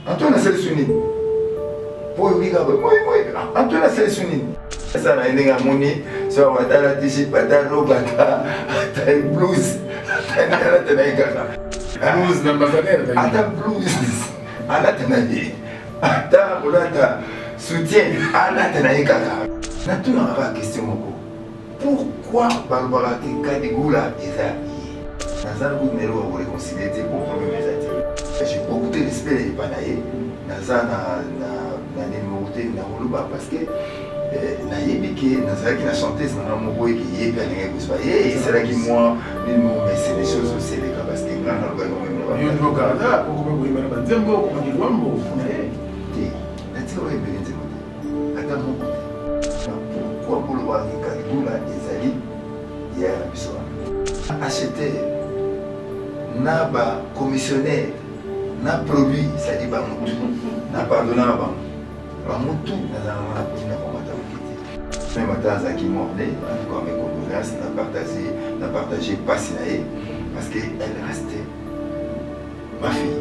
Antoine a sélectionné. Pour lui, Antoine a sélectionné. Ça n'a rien à monnaie. Ça va être la t-shirt, la robe, la blouse. Blues na bazalère. Ata blues. Ala tenaye. Ata olata soutien. Ala tenaye kaka. Na tout na pas question moko. Pourquoi Barbara Kadigula est à Nazar Goudnero a réconcilié pour problème des ateliers. J'ai beaucoup de respect des panaïs. Nazar n'a numéroté n'a pas parce que Naïbiki, Nazar qui a chanté ce nom qui est bien et c'est là qui moi, mais c'est des choses aussi les cas parce que grand organe. Il y a un Canada, pourquoi vous voulez me dire bon, comment dire bon, pourquoi pour le voir qui Kaligula des alliés il y a acheter n'a pas commissionnaire n'a produit ça dit pas mon tout n'a pardonné avant mon tout n'a pas même à qui m'a emmené, en tout cas mes condoléances, n'a partagé pas Sinaï, parce qu'elle restait ma fille.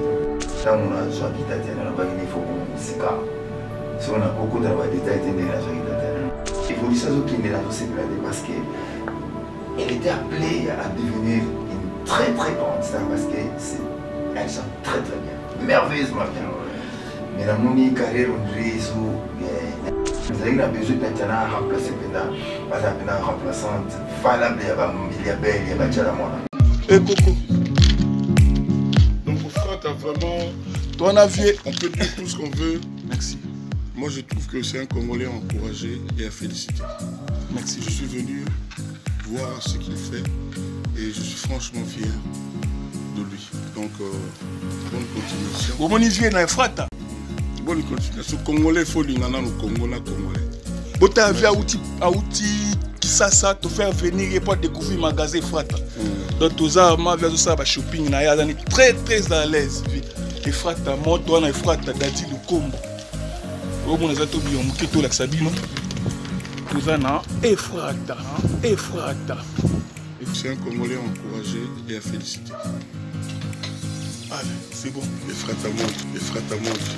Dans mon argent qui t'a tenu, il faut qu'on s'y calme. Si on a beaucoup de détails, il y a l'argent qui t'a tenu. Il faut dire ça qui est là, parce qu'elle était appelée à devenir une très très grande star, parce qu'elle chante très très bien, merveilleusement bien. Mais dans mon carrière, on dirait vous avez besoin d'être remplacé pendant remplaçante valable il y a belle il y a et Coco donc frère t'as vraiment ton avis on peut dire tout ce qu'on veut. Merci. Moi je trouve que c'est un Congolais à encourager et à féliciter. Merci. Je suis venu voir ce qu'il fait et je suis franchement fier de lui. Donc bonne continuation. Comment on y vient dans frata? Bonne continuation. Congolais, il faut l'ingana au Congo, la Congolais. Bota avait outil qui ça te faire venir et pas découvrir le magasin Frata. Donc tout ça, ma vie ça va shopping na ya est très très à l'aise. Et Frata, moi toi na Frata dadi le combo. Au moins ça to bien mu keto la sabino. Tout ça na et Frata, et Frata. C'est un Congolais à encourager et à féliciter. Allez, c'est bon. Les Frata monte, les Frata monte.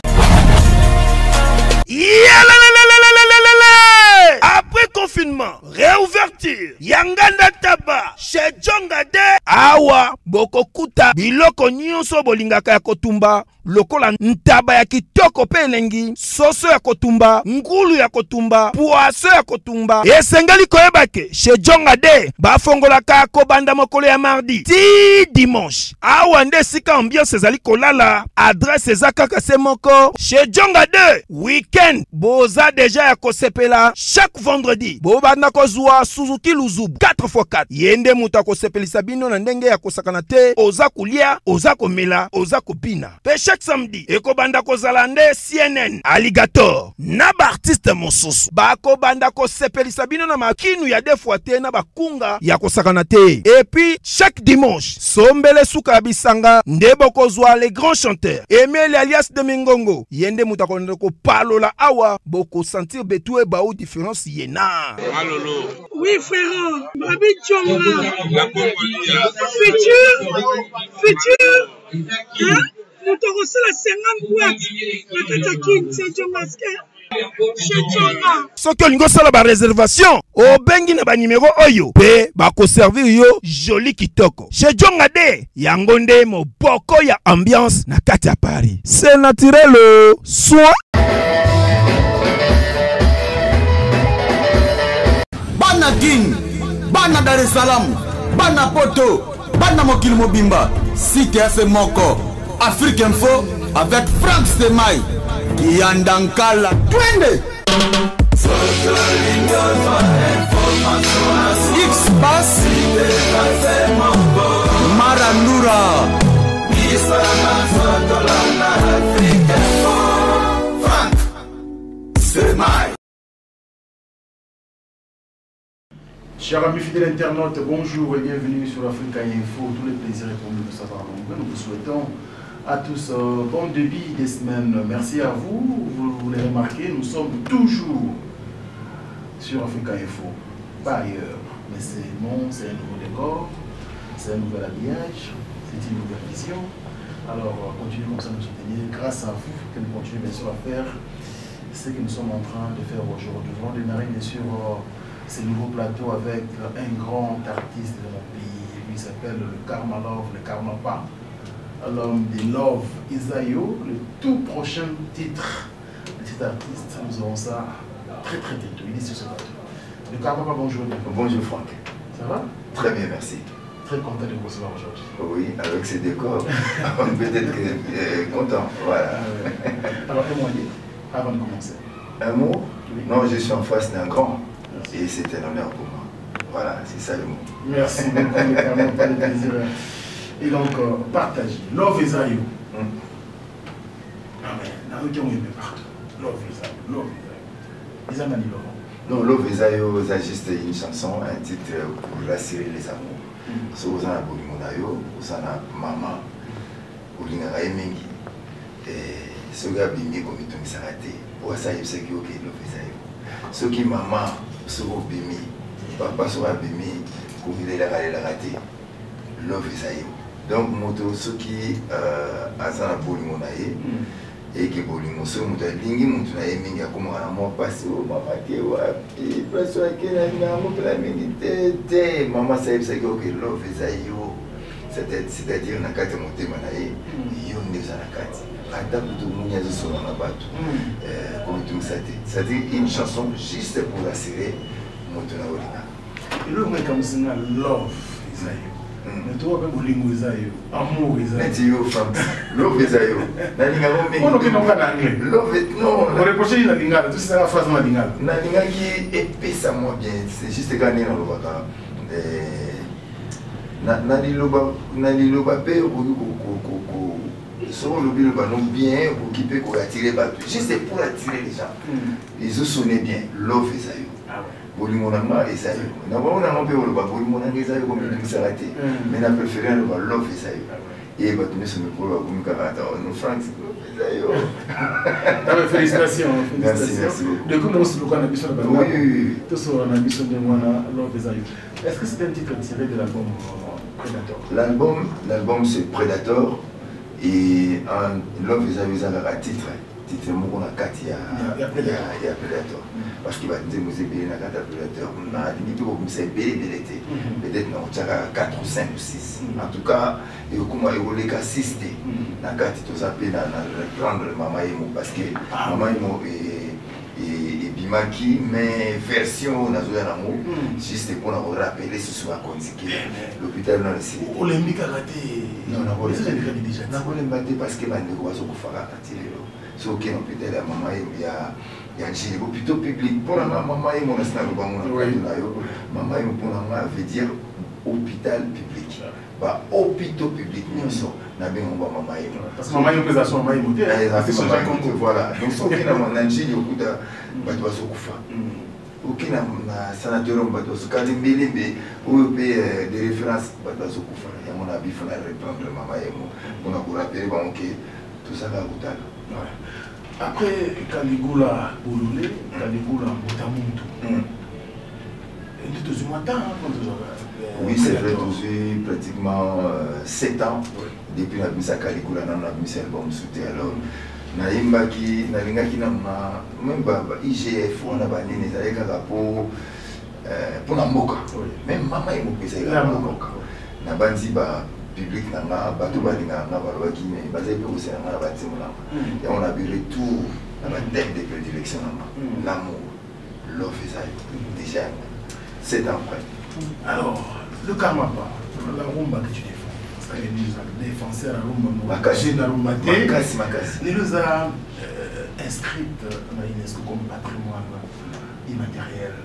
Après confinement, réouverture, Yanganda Taba, chez Djongade, Awa, Bokokuta, Biloko Nyonso Bolingaka ya Kotumba, lokola ntaba ya kitoko pe elengi, soso ya kotumba, ngulu ya kotumba, poaso ya kotumba, esengali koyebake, chez Djongade, bafongolaka kobanda mokolo ya mardi, ti dimanche, awa nde sika ambiance ezali kolala, adresse ezakaka se moko, chez Djongade, weekend, boza deja ya kosepela, chaque vendredi, bobanda kozwa Suzuki Luzubu, 4x4, yende muta kosepelisa bino na ndenge ya kosakana te, oza kulia, oza komela, oza kopina, pe chaque samedi, ekobanda kozala nde CNN, Alligator, na ba artiste mosusu, bakobanda kosepelisa bino na makinu ya defwa te na bakunga ya kosakana te, et puis chaque dimanche, sombele suka bisanga, nde bokozwa les grands chanteurs, Emile alias de Mingongo, yende muta ko palola awa, boko sentir betue ba ou différence yena. Malolo. Oui frère, Babi Djonga. Futur. Hein? Nous te recevons la 50 boîtes. La Katakin, c'est Djongaske. Soki olingo sala ba réservation obengi na ba numéro oyo pe ba ko servir yo joli kitoko chez Djongade yango nde moboko ya ambiance na kati ya Paris c'est naturel soit bana Guine bana Dar es Salaam bana Poto bana mokili mobimba site ya se moko Afrique Info avec Franck Semaï Yandankala twende X-Bass Marandura Franck Semaï. Chers amis fidèles internautes, bonjour et bienvenue sur Africa Info. Tous les plaisirs et pour nous de savoir. Nous vous souhaitons à tous bon début des semaines. Merci à vous. Vous l'avez remarqué, nous sommes toujours sur Africa Info. Pas ailleurs. Mais c'est bon, c'est un nouveau décor, c'est un nouvel habillage, c'est une nouvelle vision. Alors, continuez comme ça à nous soutenir. Grâce à vous, que nous continuons bien sûr à faire ce que nous sommes en train de faire aujourd'hui. Nous allons démarrer bien sûr ce nouveau plateau avec un grand artiste de mon pays. Il s'appelle le Karma Love, le Karma Pa. L'homme de Love Isayo, le tout prochain titre de cet artiste. Nous aurons ça très très bientôt. Il est sur ce plateau. Le Karma Pa, bonjour. Bonjour Franck. Ça va? Très bien, merci. Très content de vous recevoir aujourd'hui. Oui, avec ces décors, peut-être que content. Voilà. Alors, un mot avant de commencer. Un mot? Oui. Non, je suis en face d'un grand. Et c'est un honneur pour moi. Voilà, c'est ça le mot. Merci beaucoup, le pas de plaisir. Et donc, partagez. Love Isayo. Ah, mais, nous qui ont aimé partout. Love Isayo. Love Isayo. Ils amènent Love. Non, Love Isayo, c'est juste une chanson, un titre pour rassurer les amours. So, vous avez Bolimonayo, vous avez maman, vous avez Mengi. Et ce gars bimé comme il tombe s'arrêter. Pour ça, il sait que ok, Love Isayo. Ce qui maman, ce qui bimé, papa sera bimé, comme il est là, il a raté. Love Isayo. Donc, moto, ce qui a ça Bolimonayo. Et que Bolimo, ce moto, lingi moto na Mengi a comme un amour passé au papa qui est wapi, parce que la maman la Mengi té, maman sait que ok, Love Isayo. C'est-à-dire na kati moté manaye, yo neza na kati. Ata kutu munya zo solo na batu. Comme tout ça dit. C'est-à-dire une chanson juste pour assurer moto na olina. Et le mec comme ça Love Isayo. Mais toi même Bolingo Isayo, amour Isayo. Merci yo Franck. Love Isayo. Na linga mo Mengi. On ne pas anglais. Love non. On reproche la lingala, tout ça la phrase na lingala. Na linga qui épaisse à moi bien. C'est juste gagner dans le baka. Na liloba pe so le ballon bien pour quitter pour attirer bateau juste pour attirer les gens. Ils ont sonné bien Love Isayo. Bolimonanga Isayo. Na bona on peut le Bolimonanga Isayo comme il s'arrêter. Mais na préféré le Love Isayo. Et bateau ne se me pour comme carata no Franck Isayo. Félicitations. Merci beaucoup. De coup nous sommes le ambition de oui. Tout ça on a ambition de moi Love Isayo. Est-ce que c'est un titre tiré de l'album Predator? L'album c'est Predator. Et Love Isayo a titre mon a 4 il y a Predator parce qu'il va dire que vous avez un Predator on a dit que vous avez peut-être 4 ou 5 ou 6 en tout cas il y a 6 na 4 tout ça peut prendre maman Emo parce que maman Emo et Bimaki mais version nazoya namo juste pour nous rappeler ce soit consacré l'hôpital dans le ciné olympique a raté non déjà parce que bande ko bazo kufaka katilelo so que l'hôpital ya maman il y a un hôpital public pour la maman et mon instant le bango na yo maman et pour la veut dire hôpital public ba hôpital public nyonso na bengo ba maman et parce que maman est présent maman est voilà donc so que na mon angeli okuta bato bazo kufa aucun sanatorium bato so kali mbelembe oyo pe de référence bato bazo kufa ya mon abi fona reprendre maman et mon on a pour rappeler ba OK tout ça va kutala. Après Caligula Boulolé, Caligula Botamuntu. Oui, c'est vrai, j'ai pratiquement 7 ans depuis la mise à Caligula, dans la mise à l'album Souté. Alors, Naïmbaki, Nalingaki, même IGF, on a banni les aïeux pour la moka. Même maman est moka, la moka. Nabanzi public nanga bato balinga nga balobaki mais bazali pe kosala nga na batimo nanga et on a bu retour na thème de prédilection nanga l'amour Love Isayo déjà 7 ans après. Alors le Karma Pa la rumba que tu défends parce que les défenseurs la rumba makasi na rumba makasi les deux a inscrite na UNESCO comme patrimoine immatériel.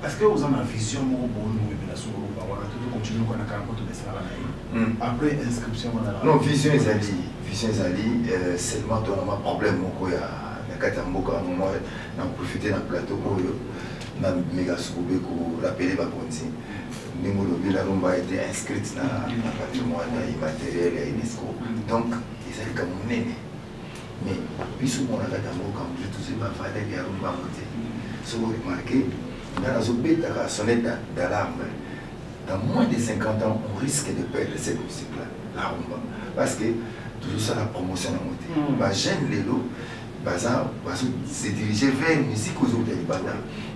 Est-ce que vous avez une vision de continuer après inscription? Non, vision Zali, seulement un problème. Je vais profiter d'un plateau pour rappeler la rumba a été inscrite dans le patrimoine immatériel et UNESCO. Donc, ils ont comme un aîné. Mais, puisque on a tous les valeurs de la rumba, si vous remarquez, dans la sonnette d'alarme, dans moins de 50 ans, on risque de perdre cette musique-là, la rumba. Parce que toujours ça la promotion à monter. Bah jeune Lelo, baza se diriger vers une musique aux autres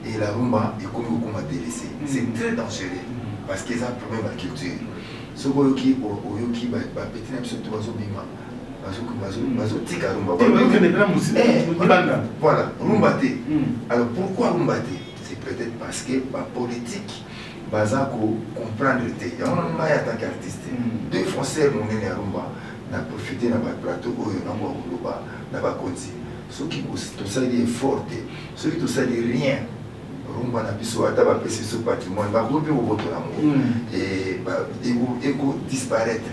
et la rumba est comme on délaissé. C'est très dangereux parce qu'ils ont un problème de culture. Ce qui oyoki ba petit na surtout bazo bima bazo tika rumba. Voilà, rumba té. Alors pourquoi rumba té? C'est peut-être parce que la politique baza ko comprendre té. Il y a un tant qu'artiste. Deux Français mon né à rumba n'a profité na ba plateau oyo na mo rumba na ba konzi. Ceux qui tout ça est fort, ceux qui tout ça est rien. Rumba na biso ata ba pesi so patrimoine ba groupe au vote l'amour et égo disparaître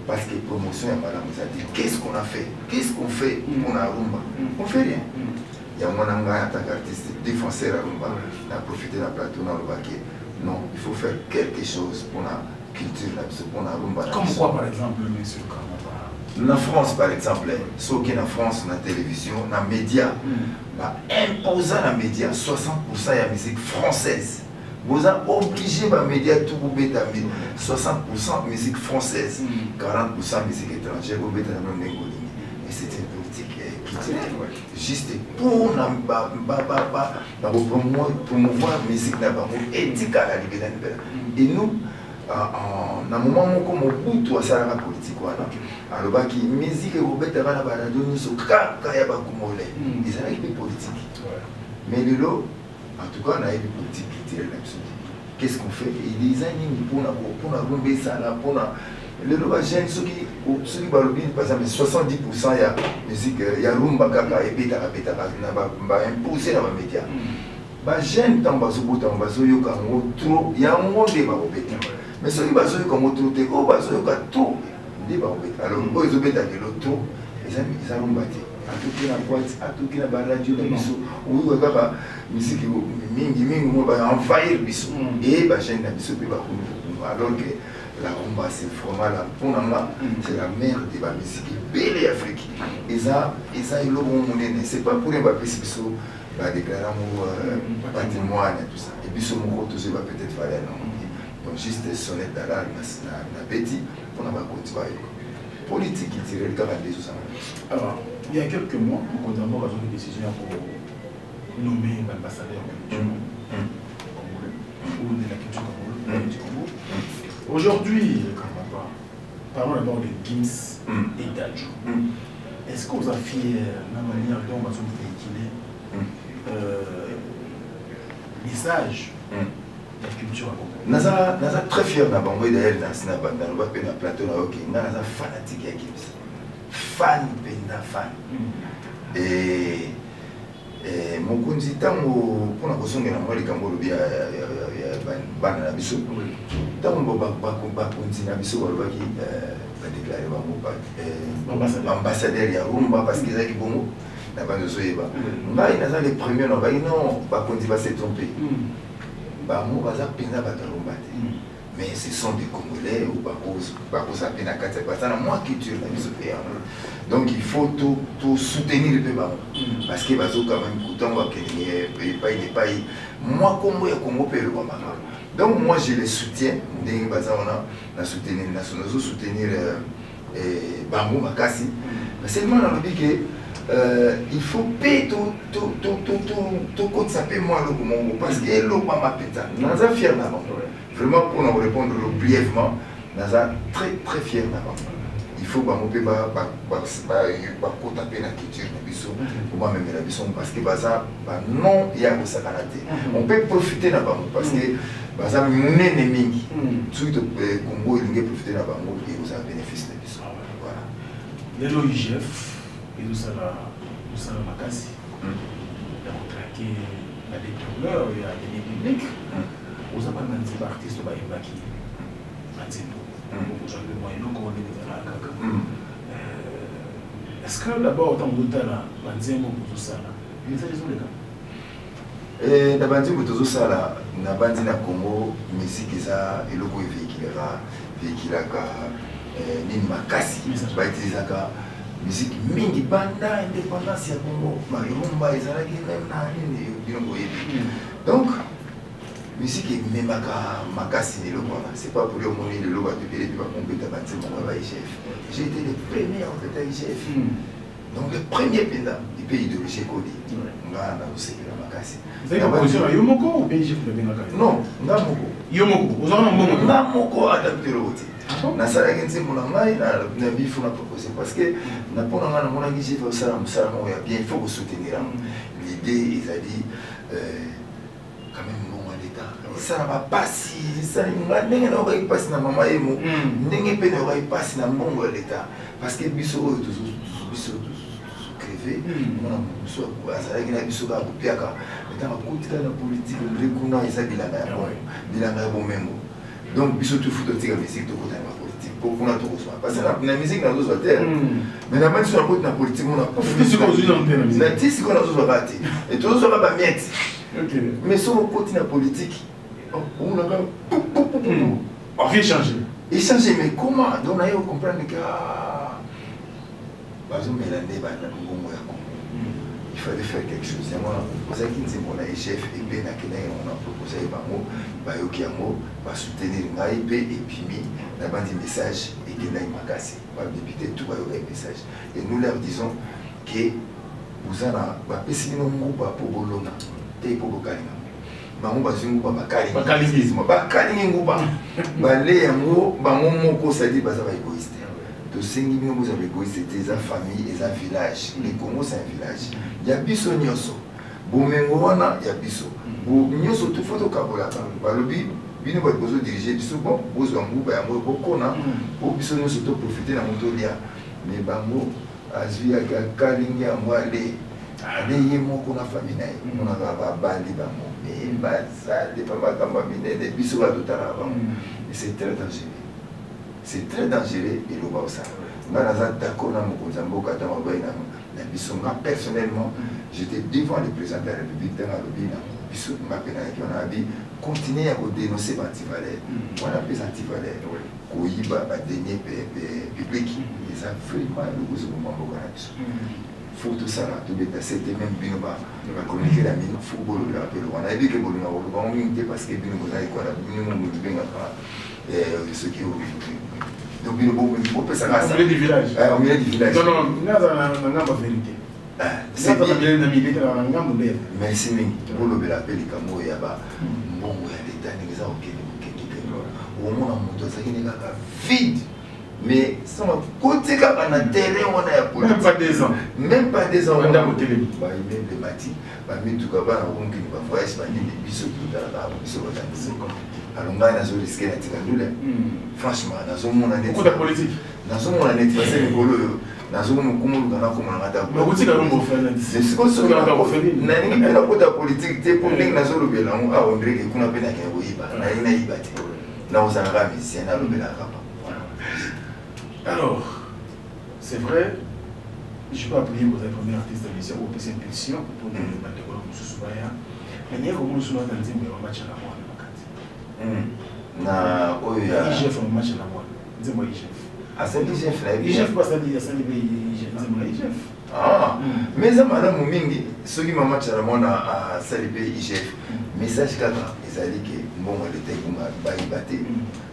parce que promotion et madame nous a dit qu'est-ce qu'on a fait, qu'est-ce qu'on fait pour la rumba, on fait rien. Il y a mon engagement en tant qu'artiste défenseur à rumba, on a profité de la plateau dans le baquet. Non, il faut faire quelque chose pour la culture pour la rumba. Comme quoi par exemple monsieur en France, par exemple, ceux qui sont en France, dans la télévision, dans les médias, imposant dans les médias 60% de la musique française. Vous êtes obligé dans les médias tout vous mettre 60% de musique française, 40% de musique étrangère, vous mettez dans le même. Et c'est une politique culturelle, juste pour promouvoir la musique, éthique à la liberté. Et nous, à un moment où on a tout ça la politique alors qui musique et Robert Rana Balado nous sommes kaya bakumole ils ont une politique mais le lot en tout cas on a une politique culturelle qu'est-ce qu'on fait et des années pour la rumba ça là pour le lot jeune ceux qui balobine par exemple 70% ya musique ya rumba kaka et beta na ba imposer dans les médias ba jeune tant bazo yoka trop ya ngonde ba obeta mais ceux qui bazo comme trop te ko bazo yoka trop alors ils ont bêta de l'auto ils ont battu à tout qui la boîte à tout qui la radio de biso oui ouais papa musique mingi moi va envahir biso et ba chaîne na biso pe ba alors que la rumba c'est vraiment la pour moi c'est la mère de la musique belle Afrique ils ont le bon monnaie c'est pas pour les ba biso ba déclarer mon patrimoine et tout ça et biso mon tout ça va peut-être faire non donc juste sonner d'alarme na petit pour la politique qui tire le calendrier sur ça. Alors, il y a quelques mois, nous avons pris une décision pour nommer l'ambassadeur ou de la culture congolaise. Aujourd'hui, parlons d'abord de Gims et d'Adjo. Est-ce que vous êtes fiers de la manière dont nous avons véhiculé le message la culture naza très fier na bango d'ailleurs dans le plateau na OK naza fanatique ya Gims fan penda fan et mokonzi tango pona kosongela moi likambo lobi ya bana na biso tango bakonzi na biso balobaki ba déclarer bango ambassadeur ya rumba parce que ezaki bongo na bando zoyeba ngai naza les premiers na bai non bakonzi ba se tromper mais ce sont des Congolais ou donc il faut tout soutenir le peuple parce que moi Congo donc moi je les soutiens soutenir Bango Makasi mais seulement dans le but que il faut payer tout compte ça paie moi le Congo parce que l'eau m'a pété. Nous sommes fiers d'abord. Vraiment pour nous répondre brièvement, nous sommes très fiers d'abord. Il faut que nous puissions taper la culture pour moi même la vision parce que ça non il y a que ça on peut profiter d'abord parce que ça mon ennemi surtout Congo il peut profiter d'abord et vous avez bénéfice de ça. Voilà. l'IGF et nous sommes Makasi. Il a traqué la détourneur et la télé publique. Vous avez des artistes qui ont été est-ce que d'abord, dans le temps, tout ça, il y a des na tout ça là, na bandi na Congo, musique eza eloko véhiculaka nini makasi ba utilisaka musique mingi banda indépendance ya Congo, marumba ezalaki même na nini bilongo yebi. Donc musique est même makasi ne loba. C'est pas pour le monde de loba de belé puis pas compétent à dire mon IGF. J'ai été le premier en fait à IGF. Donc le premier pendant du pays idéologie Kodi. Nga na usepela makasi. Vous avez proposition à Yomoko ou bien IGF le benga? Non, nga moko. Yomoko, vous avez un bon nga moko adapté le route. Na sala kenzi mona ngai na bifu na proposer parce que na pona nga na mona IGF au sala musala mo ya bien, il faut soutenir. L'idée ils a dit quand même ça va passer, ça n'est pas passer dans maman et moi, n'est pas passer dans mon l'état parce que biso crevé, on a biso ça qui na biso ka kupiaka, mais dans la politique le kuna isabilanga bilanga bon même. Donc biso tout foot de musique de côté la politique pour qu'on a tout reçoit parce que la musique dans d'autres terres. Mais la musique sur la côté la politique on a pas ce qu'on dit dans la musique. La tisse qu'on a tous raté et tous on va miette. Mais sur le côté la politique on a rien changé. Et changer, mais comment? Donc, on a comprendre que il fallait faire quelque chose. C'est moi, c'est qui dit mon chef et bien on a proposé va soutenir l'AIP et puis mis des messages et qu'il a une cassé. On va débuter tout un message. Et nous leur disons que vous avez un groupe pour Bolona, pour Bokalina. Bango bazungu bakalinisme bakalingi nguba bale yango bango moko sadi baza ba égoïste to sengi bino boza ba égoïste des famille et un village les Congo c'est un village ya biso nyoso bomengo wana ya biso bo nyoso to photo kabola balobi bino ba bozo diriger biso bon bozo nguba yango bokona po biso nyoso to profiter na moto lia mais bango azwi ya kalingi yango ale ale moko na famille na ye on a bali bango c'est très dangereux. C'est très dangereux et le bas ça. Personnellement, j'étais devant le président de la République dans la lobby. On a dit continuer à dénoncer l'antivalère. On a appelé l'antivalère. Il va dernier public. Ils ont vraiment le gouvernement. Faut tout ça là, tout bêta, c'était même bien bas. On va communiquer la mine, football, on a dit que Bolina, on va monter parce que bien on a quoi là, minimum de bien à ceux qui ont donc bien on peut ça au milieu du village. Au milieu du village. Non non, on a pas vérité. C'est bien na milité na ngambo be. Merci mingi. Bolo bela peli kamo ya ba mbongo ya leta ngiza okende au moins on monte ça qui n'est pas vide. Mais sans côté quand on a terrain on a politique. Même pas 2 ans. Même pas 2 ans. On a monté les bâtis. Bah mais tout cas bah on qui va voir Espagne des bisous tout à la bisous à alors là on a risqué la tigandule. Franchement dans un monde en beaucoup de politique. Dans un monde en est passé le bolo dans un monde comme on a comme on a ta. Mais vous dites que on va faire c'est ce qu'on se fait na ningi pela côté politique te pour ningi nazo lobela on a on dirait que kuna pena ke boyiba na ina ibate. Là on s'en rame ici na lobela kapa. Alors, c'est vrai, je ne peux pas appuyer vos premiers artistes de l'émission, ou c'est impulsion pour nous demander quoi nous sommes là. Mais il y a comme nous sommes dans le match à la moine. Na oya. IGF au match à la moine. Dis-moi IGF. Ah c'est IGF là. IGF pas ça dit ça dit IGF. Dis-moi IGF. Ah. Mais ça madame Mingi, ceux qui m'ont match à la moine à saluer IGF. Message 4 ils allaient que bon le temps va y battre.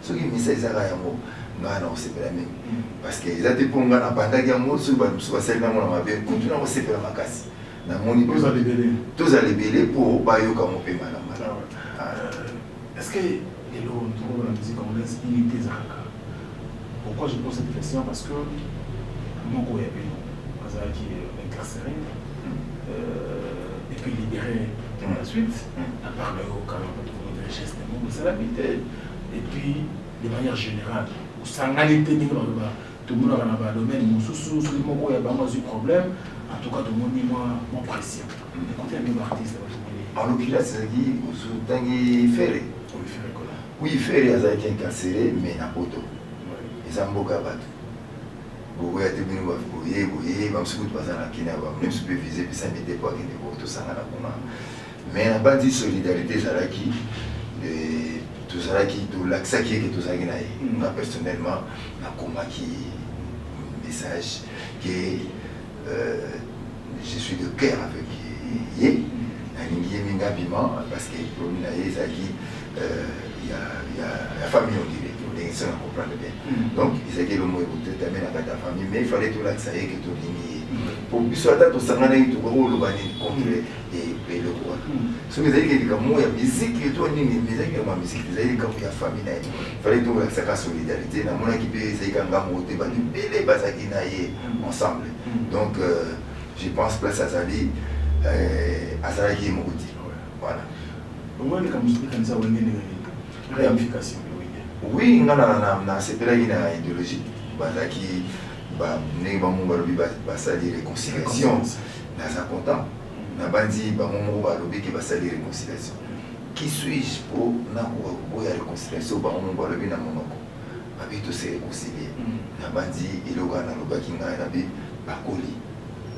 Ceux qui message ça là yango. Non, c'est pas la même. Parce que les autres pour nous, pendant que nous sommes celles dans mon bien, continuons à se faire ma casse. Dans mon niveau, tous à libérer pour bailler comme on peut mal. Est-ce que les lots de la musique congolaise unité Zaka? Pourquoi je pose cette question? Parce que mon collègue qui est incarcéré et puis libéré par la suite, à part le haut quand même de richesse du monde, c'est l'habitude. Et puis, de manière générale, sangalité tout le monde a un domaine sous le moment où il y a pas de problème en tout cas tout le monde dit moi pression écoutez un même artiste en l'occurrence c'est qui Tanguy Ferré oui Ferré a été incarcéré mais na poto ils ont beaucoup battu beaucoup a été venu boyer même si vous passez dans la Kenya même supervisé puis ça n'était pas qu'il était tout ça na kuna mais la bande de solidarité Zaraki tout ça qui tout l'accès qui est tout ça qui n'a personnellement n'a combat qui message que je suis de cœur avec Yé, parce que pour nous il y a la famille, on dirait, on comprend bien. Donc, ils étaient le mot écouté, tu amènes la famille, mais il fallait tout là que ça y est, que tout ligné. Pour que soit tout ça, on a eu tout le monde contre et le roi. Ce que vous avez dit, comme moi, il y a musique, et tout, mais il y a musique, vous avez dit, comme il y a famille, il fallait tout là que ça fasse solidarité. Dans mon équipe, c'est quand même monté, les bazaki ensemble. Donc, je pense que ça s'allie à Zalaki et Mouti. Voilà. Comment est-ce que vous avez une réunification? Oui, on a cette idéologie. Bazaki, réconciliation. Dans un content. On a bandi, qui va salir réconciliation. Qui suis-je pour la réconciliation? On va le bien dans mon nom. Habito se réconcilier. On a bandi, il y a un baki na bakoli.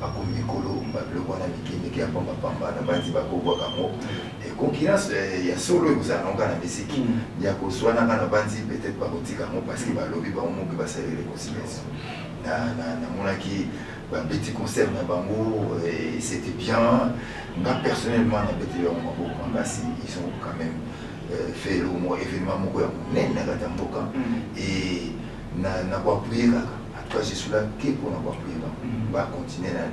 Bako mikolo, le wana miki apamba pamba na bandi bako bwa kamo. Et concurrence ya solo vous allons na musique. Ya ko swana na bandi peut-être pas botika mo parce que ba lobi ba mo ba salir réconciliation. Na monaki ba petit concert na bango et c'était bien. Moi personnellement na petit leur mo si ils ont quand même fait le mot événement mo ko ya nena kata mboka et na kwa prier. Je suis là pour avoir pris. On va continuer à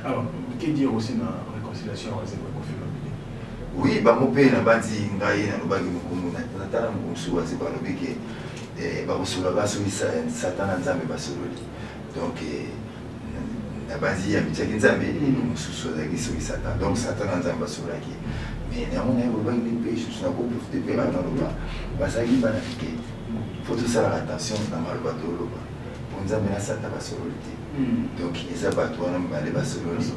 alors, que dire aussi dans la réconciliation avec le conflit? Oui, mon père n'a pas dit que Satan a dit donc, n'a pas dit que Satan. Donc, Satan a dit mais néanmoins, il faut tout ça attention dans le bateau. On a mis ça dans la sororité. Donc, ils ont battu la sororité.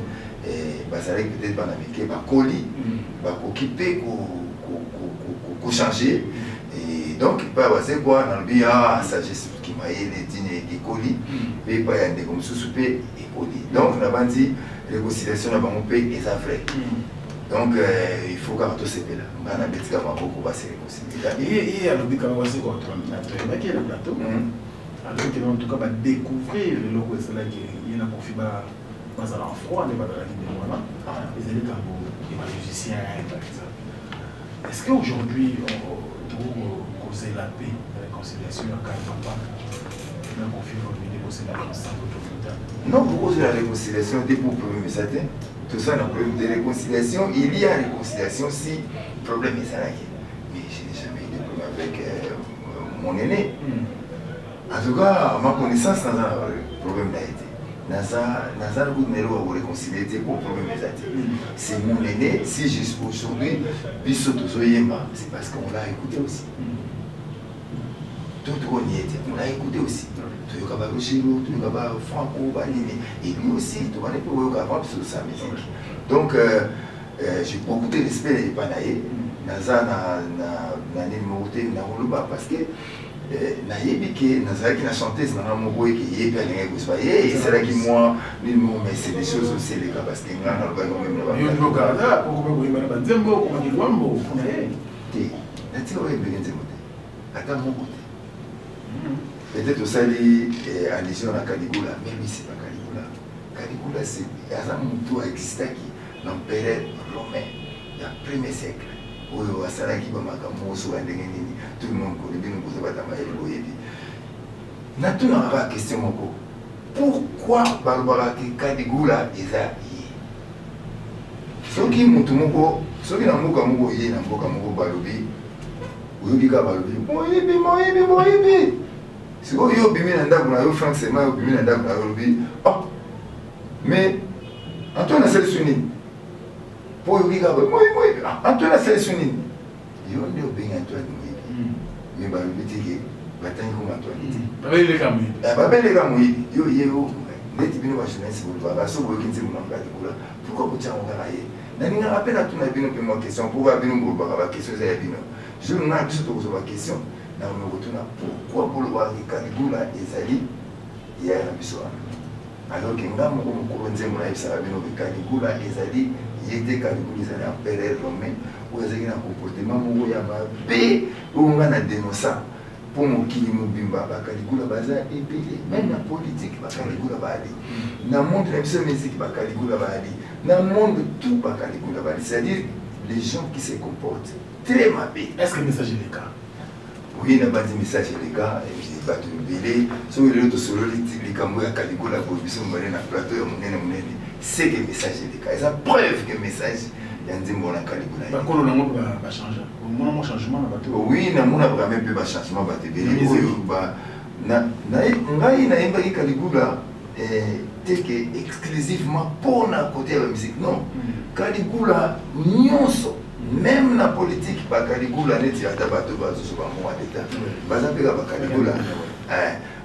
Et peut-être pas naviguer, colis, occuper, changer. Et donc, il peut y avoir quoi dans le bien, sagesse qui m'a aidé, les dîners et colis, et pas y a des comme sous-soupé et colis. Donc, on a dit réconciliation dans mon pays et ça fait. Donc, il faut qu'on se là. On a dit qu'on va beaucoup se réconcilier. Et à l'objet qu'on va se retrouver qui est le plateau. Alors que en tout cas, découvrir le logo de cela qui est un conflit en froid, mais pas dans la ligne de moi. Les élèves les musiciens, par exemple. Est-ce qu'aujourd'hui, pour causer la paix, la réconciliation, il n'y a pas un conflit aujourd'hui de causer la réconciliation? Non, pour causer la réconciliation, c'est pour le problème certain. Tout ça, un problème de réconciliation. Il y a réconciliation si le problème est ça. Mais je n'ai jamais eu de problème avec mon aîné. En tout cas, à ma connaissance, dans un problème n'a été. Dans un bout de mélo à réconcilier, c'est pour le problème est ça. C'est mon aîné. Si aujourd'hui, c'est parce qu'on l'a écouté aussi. Tout le monde y était. On l'a écouté aussi. Et lui aussi, tout le monde peut avoir sur sa musique. Donc, j'ai beaucoup de respect et panaïe. Naza na numéroté na holuba parce que na yebike naza qui na chanteuse na moboye qui yebi alinga kusba et c'est là qui moi numéro mais c'est des choses aussi les cas parce que ngana loba même là yo ndo kaza ko ko ko imana banzembo ko ni lwambo te na tiro yebeke nzembo te ata mon côté peut-être aussi allusion à Caligula mais lui c'est pas Caligula. Caligula c'est Azamutu a existé qui l'empereur romain il y a 1er siècle. Tout le monde connaît la question. Pourquoi Barbara Caligula est là? Ceux qui ont ceux qui n'ont pas mais Antoine a sélectionné. Pour y regarder, Antoine a sélectionné. Il y a bien Antoine. Mais il y a des batailles comme Antoine. Il y a des pourquoi vous avez une question pour avoir une question. Je ne sais pas question. Pourquoi pour le voir Caligula et Zali, il y a un épisode. Alors que Caligula et Zali, il était Caligula empereur romain, où il y a un comportement où il y a un bé, où on a dénoncé pour mon kili Mobimba, Caligula Baza et payé. Même la politique, Caligula Bali. Dans le monde de la musique, Caligula Bali. Dans le monde de tout, Caligula Bali. C'est-à-dire les gens qui se comportent très mabé. Est-ce que le message est le cas? Oui, n'a pas dit message les gars, et puis pas de belé. Sur le lot de solo, les Camoué à Caligola, pour viser mon na plateau, c'est que message les gars. Et ça preuve que message, il y a un démon à Caligola. Par contre, le monde va changer. Mon changement va bateau. Oui, na mon a vraiment peu de changement va te belé. Na Caligola, tel que exclusivement pour la côté de la musique. Non, Caligola, nyonso. Même la politique, pas Caligula, net ya tabato bazo sur un mois d'état. Baza pega ba Caligula.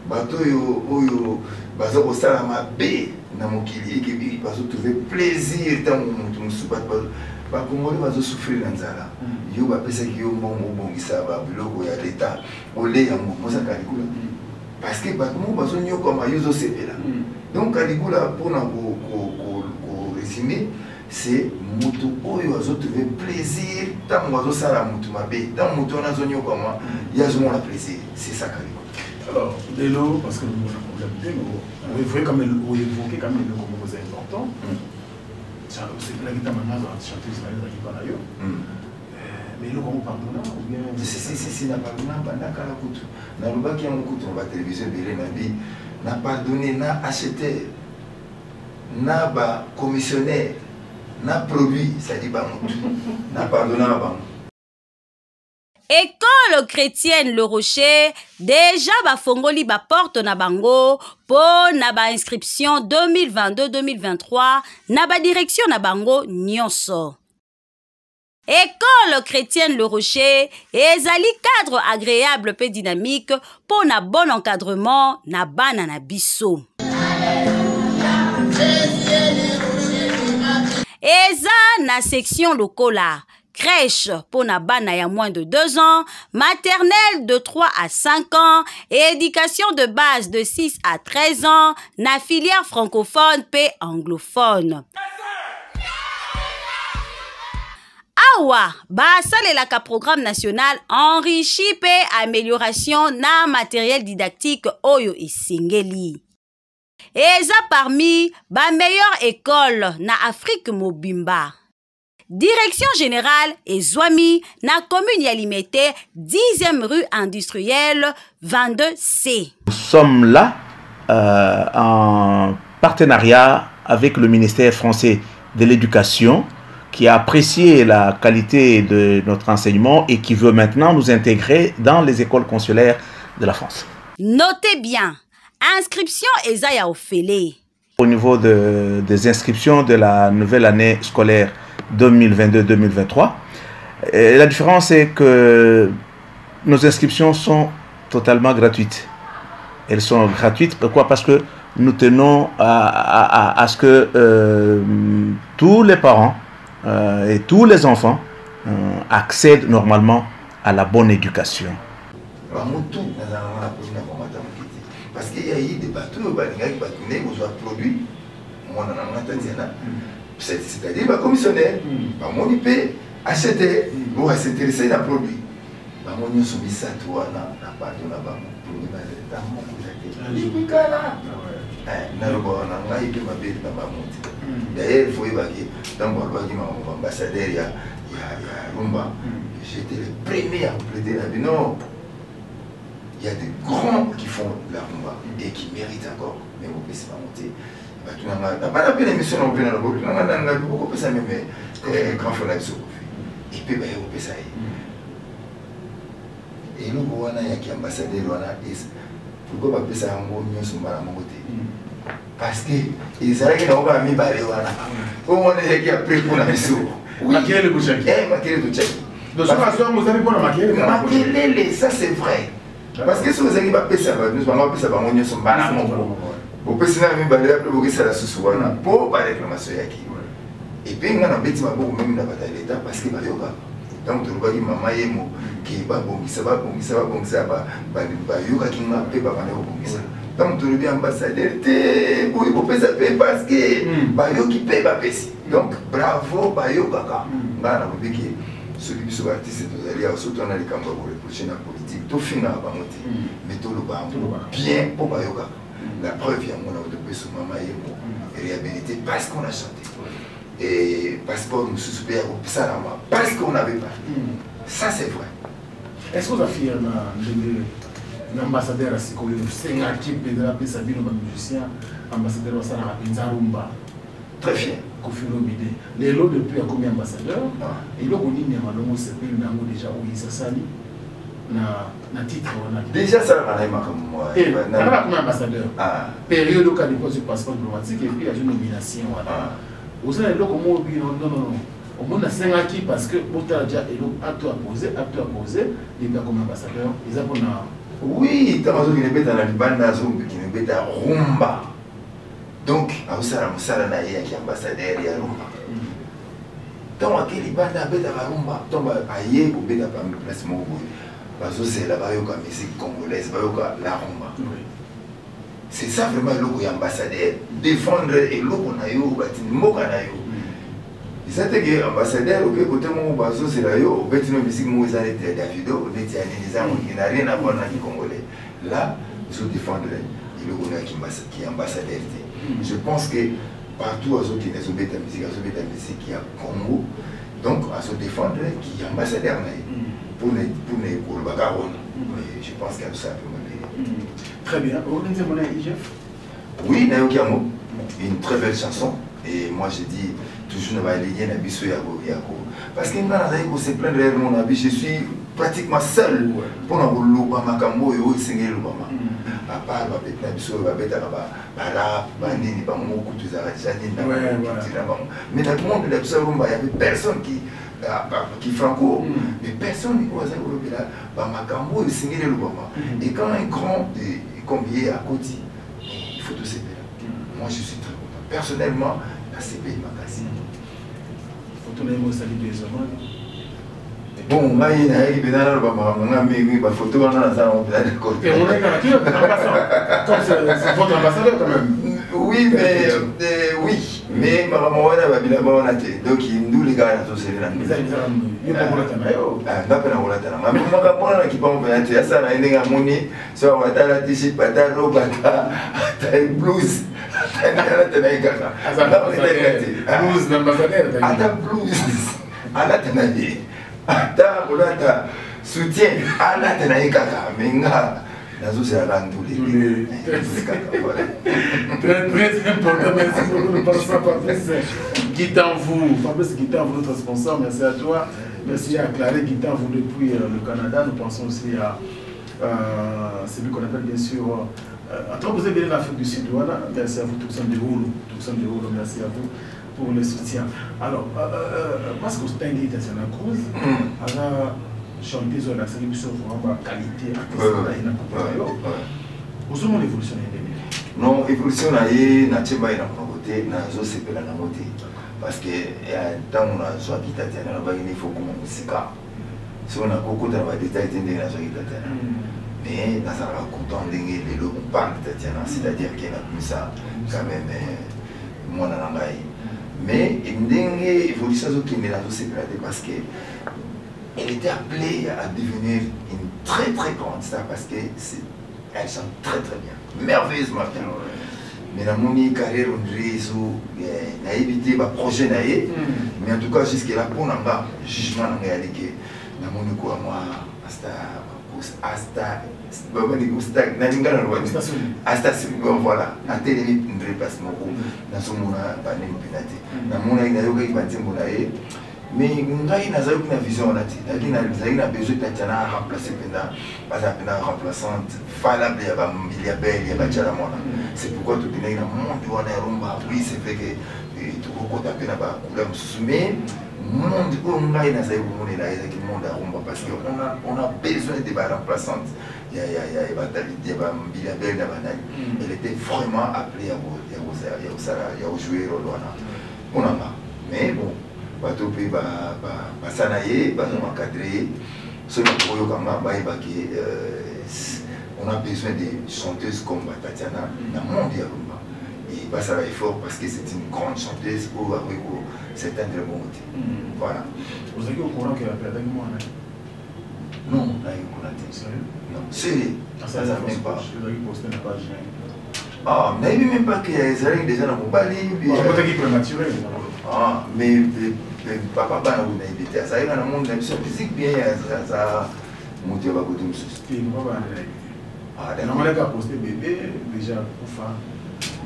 Bato yo bazo ko sala mabe na mokili ki bazo trouver plaisir dans mon soupat ba Congolais bazo souffrir na nzala. Yo ba pesa ki yo mbongo bongisa ba biloko ya l'état. Olé ya moza Caligula. Parce que ba mo bazo nyo comme yo zo sepela. Donc Caligula pour na ko résumer c'est mutu oyo azo trouver plaisir tant moi azo sala mutu mabe tant mutu on azo nyo comment il y a vraiment plaisir, c'est ça Caligula. Alors Delo, parce que nous avons un problème, vous évoquez quand même le comment c'est important. C'est la guitare maintenant chanter Israël la guitare mais le comment pardonna ou bien si na pardonna banda kala kutu na lubaki ya mukutu na télévision belé na bi na pardonner na acheter na ba commissionnaire na produit, ça dit pas mon na pardonné avant. École chrétienne Le Rocher, déjà ba fongoli ba porte na bango pour na ba inscription 2022-2023 na ba direction na bango nyonso. École chrétienne Le Rocher, ezali cadre agréable pe dynamique pour na bon encadrement na bana na biso. Eza na section lokola, crèche pour na bana ya moins de 2 ans, maternelle de 3 à 5 ans, éducation de base de 6 à 13 ans, na filière francophone pe anglophone. Awa, basalelaka programme national enrichi pe amélioration na matériel didactique oyo esengeli. Eza parmi ba meilleure école na Afrique mobimba. Direction générale Ezwami na commune ya Limete, 10e rue industrielle 22C. Nous sommes là en partenariat avec le ministère français de l'éducation qui a apprécié la qualité de notre enseignement et qui veut maintenant nous intégrer dans les écoles consulaires de la France. Notez bien. Inscription Ezaya Ofele. Au niveau des inscriptions de la nouvelle année scolaire 2022-2023, la différence est que nos inscriptions sont totalement gratuites. Elles sont gratuites, pourquoi? Parce que nous tenons à ce que tous les parents et tous les enfants accèdent normalement à la bonne éducation. Parce qu'il y a eu des bateaux, qui ont produit, c'est-à-dire les commissionnaires, ils peuvent acheter ou s'intéresser à produit. Ils sont mis à toi, d'ailleurs, il faut évacuer. Dans mon ambassadeur, il y a Rumba. J'étais le premier à plaider la vie. Non. Il y a des grands qui font la rumba et qui méritent encore. Mais vous pouvez pas monter. Tu n'as pas la peine d'émission, on peut pas beaucoup ça même grand frère et puis vous pouvez ça. Et nous on a qui ambassadeur on a pourquoi pas ça en gros mieux sur la côté. Parce que ils arrivent à avoir mis balé voilà. Comment on est qui a pris pour la mission. Maquiller le bouchon. Maquiller le bouchon. Donc vous avez pour la maquiller. Maquiller ça c'est vrai. Parce que si vous arrivez à payer ça, nous allons payer ça par mon son banane. Vous pouvez même balayer après vous ça la sous-souana pour la réclamation yaki. Et puis on a bêti ma beaucoup même na bataille l'état parce que bayoka. Donc tu vois que maman yemo qui va bon ça va yoka qui m'a payé par mané bon ça. Donc tu reviens ambassadeur te vous pouvez ça payer parce que bayo qui paye pas payer. Donc bravo bayoka ka. Ngana bobiki ceux qui sont artistes de la surtout on a les campagnes pour les prochaines politiques tout finir à monter mais tout le bien pour bayoka. La preuve, il y a mon de sur maman et réhabilité parce qu'on a chanté. Et parce qu'on nous soupère au Salama, parce qu'on n'avait pas. Ça, c'est vrai. Est-ce que vous avez un ambassadeur à Sikoli, c'est un type de la Sabine, un musicien, ambassadeur à Sarah Pinzarumba? Très fier. Kofi Olomide. Les lots depuis à combien ambassadeurs? Et là, on dit que c'est déjà où il s'assalit. Na titre déjà ça va être comme moi. Et on a combien ambassadeur? Période où il dépose le passeport diplomatique et puis il y a une nomination. Vous savez, là, comment on dit non. Au moins, on a 5 acquis parce que Bota déjà acte à poser, il y a comme ambassadeur. Ils ont oui, tant que les bêtes dans la Libana, qui ne bêtent à Rumba. Donc, à Oussara Moussara Naïa qui est ambassadeur, il y a Rumba. Tant que les Libana bêtent à Rumba, tant aïe ou bêtent à pas me place mon goût. Parce que c'est la musique congolaise, la Rumba. C'est ça vraiment le ambassadeur. Défendre et le Konayo, Mokanayo. C'est que l'ambassadeur, côté mon bateau, c'est là, au bêtiment musique, moi, ils arrêtent Davido, ils n'a rien à voir avec les Congolais. Là, ils se défendent, et le Congolais qui est ambassadeur. Je pense que partout, à ceux qui sont bêtes musique, qui est Congo, donc à se défendre, qui est ambassadeur. Pour les Bagarons. Je pense qu'il y a tout ça. Très bien. Vous connaissez mon IGF? Oui, Nayoki Amo, une très belle chanson. Et moi, je dis toujours, parce que maintenant, c'est plein de mon avis. Je suis pratiquement seul pour l'Obama Kambo et au Sénégal l'Obama. À part mais dans le monde de l'Observation, il n'y avait personne qui franco, mais personne ne croisait au Makambo et Sénégal l'Obama. Et quand un grand comme il est à côté, il faut tout séparer. Moi, je suis très content. Personnellement, la CPI m'a cassé. Faut tourner au salut des hommes. Bon, moi, il y a une photo dans la salle. Et on est comme c'est votre ambassadeur quand même. Oui, mais maman va bien avoir la tête. Donc, nous les gars, nous sommes là. Il y a pas de qui peut me faire ça, il y a money, soit on va la t-shirt, la robe, la blouse. Blues d'ambassadeur. Attends, blouse. À la tenue. Attends, on soutien. À la tenue, kaka. Menga. C'est la langue très important, merci beaucoup de passer Fabrice Guitanvou. Fabrice Guitanvou, notre responsable, merci à toi. Merci à Claré Guitanvou depuis le Canada. Nous pensons aussi à celui qu'on appelle bien sûr. En tout cas, vous avez bien l'Afrique du Sud. Voilà. Merci à vous, Tuxan de Holo. Merci à vous pour le soutien. Alors, parce que c'est un guide à la cause, alors. Chanter sur la série sur vraiment qualité artistique vous avez l'évolution non évolution na ye na tchemba na côté na zo sepela na côté parce que tant on a soit kitatiana na ba il faut comme musika si on a beaucoup de détails tendé na soit kitatiana mais na ça va content ndenge les lots parle kitatiana c'est-à-dire qu'il y a plus ça quand même moi na ngai mais ndenge évolution zo qui na zo sepela parce que elle était appelée à devenir une très très grande star parce qu'elle chante très très bien, merveilleusement bien. Mais dans mon carrière, on dirait que n'a évité le projet, mais en tout cas, jusqu'à là, pour l'anga, jugement n'a réalisé que dans mon quoi moi, voilà, à télé, une répasse mon coup, dans son monde, pas une pénalité. Dans mon avis, il y a eu un mais ngai nazali kuna vision na ti nazali na besoin tatiana remplacer pendant remplaçante valable ya ba milliardaire ya ba tchala mona c'est pourquoi tout bien na monde wana rumba oui c'est vrai que tout ko taper na ba couleur mais monde ko ngai nazali ko mona na ezaki monde ya rumba parce que on a besoin de ba remplaçante ya ba David ba milliardaire na banani elle était vraiment appelée à jouer rôle wana on a pas mais bon bateau pays basanaye encadré ceux qui on a besoin de chanteuses comme Tatiana dans le monde et ça va effort parce que c'est une grande chanteuse pour avec certains très bons mots. Voilà. Vous avez au courant qu'elle a perdu moi? Non, là il courant. Sérieux? Non, sérieux. Ça même pas. Je vais poster une page. Ah, mais même pas qu'il y a des gens déjà dans mon bali. Peut-être qu'il est prématuré. Ah, mais papa va nous inviter. Ça y est, dans le monde de la musique bien, ça monte à côté de nous. Ah, d'accord. On a posté bébé déjà pour faire.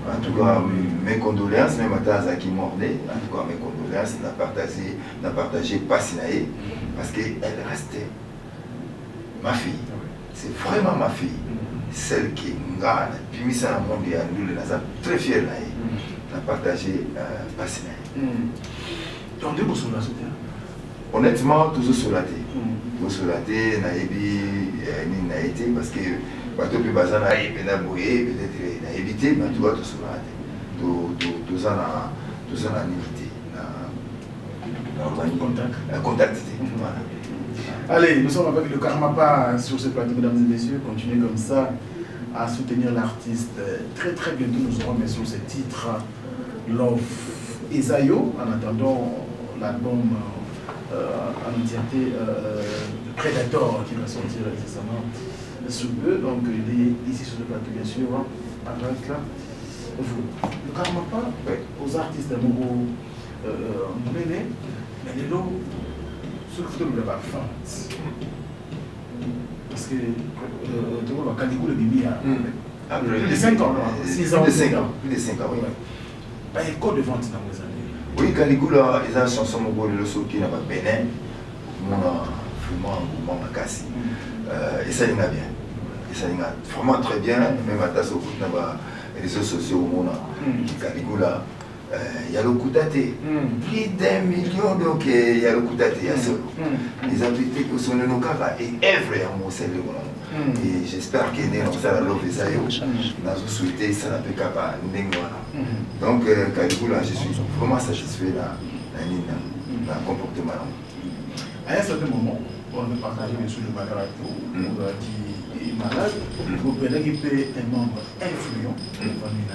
En tout cas, mes condoléances, même à Taza qui mordait, en tout cas, mes condoléances, n'a partagé pas Sinaï, parce qu'elle restait ma fille. C'est vraiment ma fille. Celle qui a puis ça dans le monde, nous, très fière, n'a partagé pas Sinaï. Donc, vous sur la soutien? Honnêtement, toujours sur la tête. Toujours sur la tête, n'a été, parce que bateau plus bas na epena boye peut-être na éviter mais tu vois tout cela tout ça na limité na contact voilà. Allez, nous sommes avec le Karmapa sur ce plateau, mesdames et messieurs. Continuez comme ça à soutenir l'artiste. Très très bientôt nous aurons bien sûr ce titre Love Esayo en attendant l'album en entièreté Predator qui va sortir récemment sous peu. Donc il est ici sur le plateau bien sûr avec vous. Le Karmapa aux artistes de Mogo Mouné, mais les lots sur le photo de la fente. Parce que tu vois, quand il y a le bébé, plus de 5 ans, 6 ans. Plus de 5 ans, oui. Pas un code de vente dans vos années. Oui, Caligula, ils ont une chanson de l'osso qui n'a pas Bénin, mon vraiment Makassi. Et ça, il y a bien. Et ça, il y a vraiment très bien, même à Tasso, les réseaux sociaux au monde, Caligula, il y a le Koutate. Plus d'1 million, donc il y a le Koutate, il y a ça. Les invités qui sont nos cas et œuvre en mon cerveau. Et j'espère qu'il y a un love Esayo. Nous avons souhaité ça n'a pas capable donc Caligula, je suis vraiment satisfait d'un comportement. À un certain moment, on a partagé bien sûr le bagage qui est malade. Vous pouvez équiper un membre influent de la famille.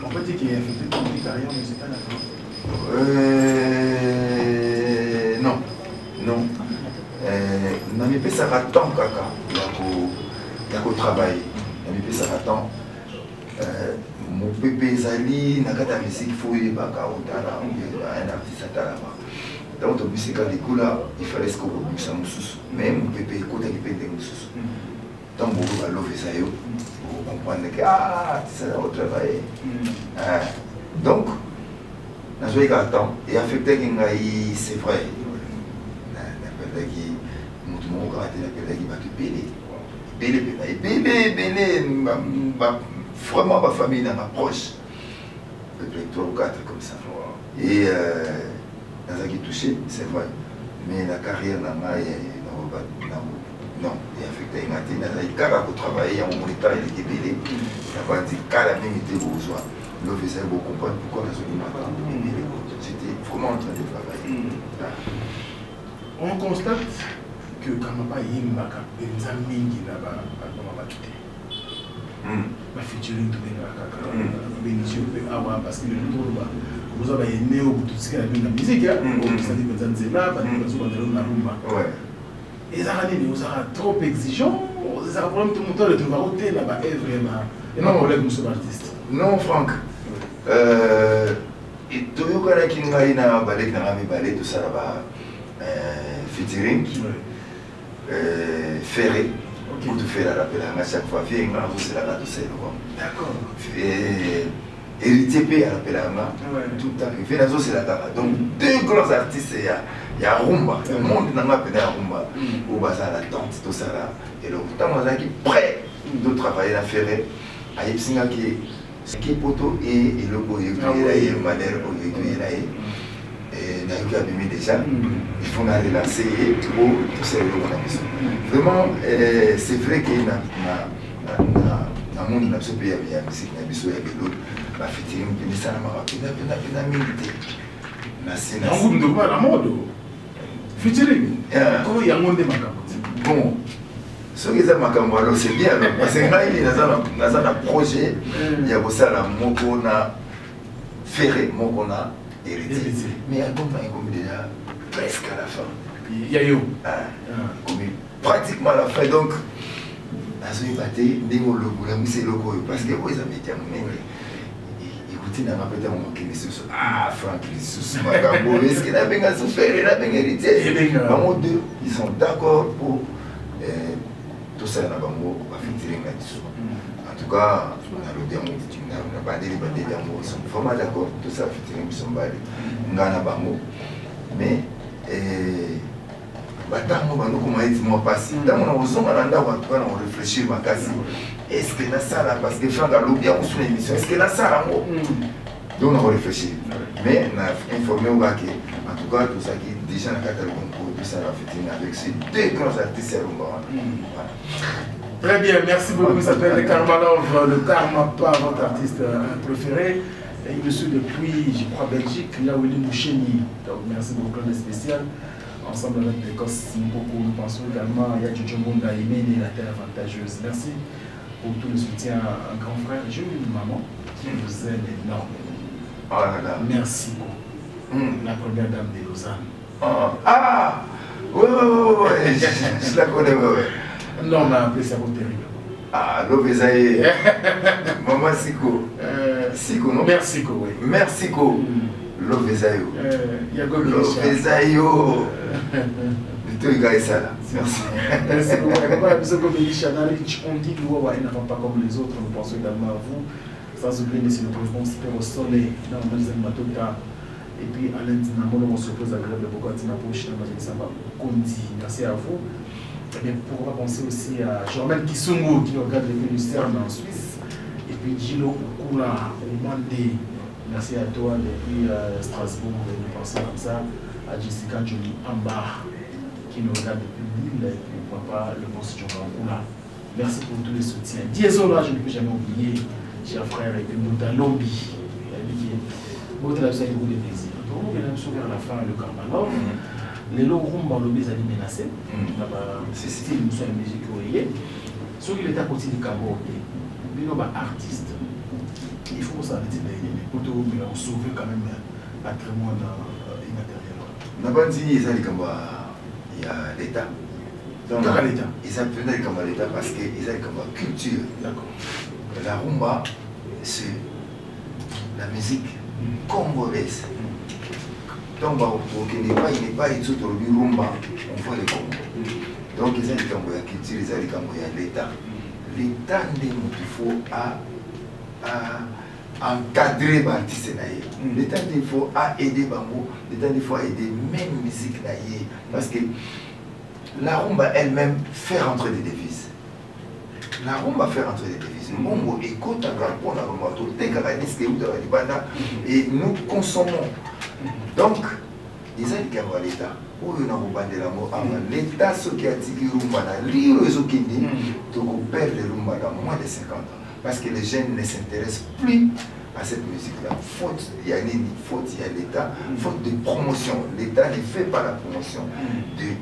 On peut dire qu'il est infecté par une carrière musicale. Non. Non. On n'a pas ça tant caca. Il y a qu'au travail. On n'a pas ça tant. Mon pépé Zali, Nakata musique, Fouille, Baka, Otala, un artiste à Talaba. Dans ton musique à l'école, il fallait ce qu'on puisse ça moussous. Mais mon pépé, écoute, il peut être moussous. Tant que vous allez faire ça, vous comprenez que ça va travailler. Donc, nous avons eu le temps et affecté que c'est vrai. Tout le monde a été vraiment ma famille dans ma proche, peut-être 3 ou 4 comme ça. Et dans ce qui touché, c'est vrai. Mais la carrière n'a pas non, il a affecté une attitude. Il a travaillé en monétaire, il était belé. Il a pas dit qu'à la même été besoin. Le faisait vous comprendre pourquoi la zone matin. C'était vraiment en train de travailler. On constate que Karmapa Yimbaka, Benzamingi là-bas, à quitter. Ma featuring tout parce que le tour vous avez né au bout de ce qu'il y a de la musique, ça dit que c'est là, et ça vous aura trop exigeant, ça va vraiment tout le monde de trouver là-bas, vraiment. Et non, collègue, nous sommes artistes. Non, Franck. Et tout le monde qui n'a pas balé, tout ça là-bas, featuring, ferré. Pour te faire l'appel à chaque fois, viens, c'est la tout seul. D'accord. Héritier P à l'appel à main, tout le temps. Il fait la c'est la table. Donc, 2 grands artistes, il y a Rumba. Le monde n'a pas appelé à Rumba. Au bazar, la tente, tout ça là. Et donc, tant qu'on qui est prêt de travailler à ferrer, à Ypsinga qui est poteau et le boy, et le madère, et là. Et nous avons mis déjà, il faut la relancer et tout ça. Vraiment, c'est vrai qu'il y a un monde qui a musique, il y a l'autre, la featuring, il y a une milité. Il y a un mode featuring. Comment il y a un monde de Makambo? Bon, ce qui est Makambo, c'est bien, parce que dans un projet, il y a aussi la Mokona ferré, Mokona. Héritier. Mais l'album est déjà presque à la fin. Il y a eu pratiquement à la fin. Donc, dans ce batté, c'est le logo. Parce que vous avez dit, Ntina n'a pas été mon kilisus. Ah, Franck, kilisus, Magambo, est-ce qu'il a bien souffert, il a bien hérité. Maman deux, ils sont d'accord pour tout ça, na bango, va filtrer là-dessus. En tout cas, on a le diamant, on a bandé les diamants, ils sont vraiment d'accord, tout ça, filtrer, ils sont balés. On a bango. Mais, batango bano comment est moi passé dans mon ozonga landa wa tout on réfléchir makasi est-ce que na sala parce que Franck a lobby on sur l'émission est-ce que na sala ngo donc on réfléchir mais on a informé au baquet en tout cas tout ça qui déjà na kata le concours tout ça va fêter avec ces deux grands artistes rumba. Très bien, merci beaucoup. Ça s'appelle le Karma Love, le Karma pas votre artiste préféré. Et il est sur depuis, je crois, Belgique, là où il est Moucheni. Donc merci beaucoup, le spécial. Ensemble avec l'Écosse, nous pensons également à Yadjo Monda et la Terre Avantageuse. Merci pour tout le soutien à un grand frère. J'ai eu une maman qui vous aime énormément. Oh là là. Merci beaucoup. La première dame de Lausanne. Ah oui, je la connais, oui. Non, mais appelé ça pour terrible. Ah, l'Obezaïe. Maman Siko. Siko, non? Merci, oui. Merci, L'Obezaïo. L'Obezaïo. De tout gars, ça là. Merci. Merci beaucoup. On dit que nous n'avons pas comme les autres, nous pensons également à vous. Sans oublier le président Super au soleil, dans le deuxième Matota. Et puis Alain Dinamolo, on se pose agréable pour continuer à pocher dans le Samba Kondi. Merci à vous. Et bien, pourquoi penser aussi à Jormel Kissungu qui regarde le ministère en Suisse. Et puis Gilo Okula, Omande. Merci à toi depuis Strasbourg, nous pensons comme ça. À Jessica Jolie Ambar qui nous regarde depuis Lille. Et puis papa, le boss Jormel Okula. Merci pour tous les soutiens. Diesel là, je ne peux jamais oublier, cher frère, et puis Mouta Lombi. Mouta Lombi, ça a beaucoup de plaisir. Donc, on vient vers la fin le Karma Love. Les lots rumba lobby zali menacés. C'est style nous sommes musique oreiller. Ceux qui l'état côté du Cabo, bino ba artiste. Il faut ça dire les poteaux mais on sauver quand même patrimoine immatériel. Na bandi ezali kamba il y a l'état. Donc l'État. Ils appellent comme l'État parce que ils ont comme culture. D'accord. La rumba c'est la musique congolaise. Donc, il n'est pas du tout le rumba, on voit les Congo. Donc, ils ont des Congo, la culture, ils ont des Congo, l'État. L'État, il faut encadrer les artistes. L'État, il faut aider Bango, l'État, il faut aider même musique. Parce que la rumba elle-même fait rentrer des devises. La rumba fait rentrer des devises. Mongo écoute un rapport, et nous consommons. Donc, ils ont dit à l'État, où ils ont bandé la mort, l'État, ce qui a dit que rumba, donc perd le rumba dans moins de 50 ans. Parce que les jeunes ne s'intéressent plus à cette musique-là. Faute, il y a une faute, il y a l'État, faute de promotion. L'État ne fait pas la promotion de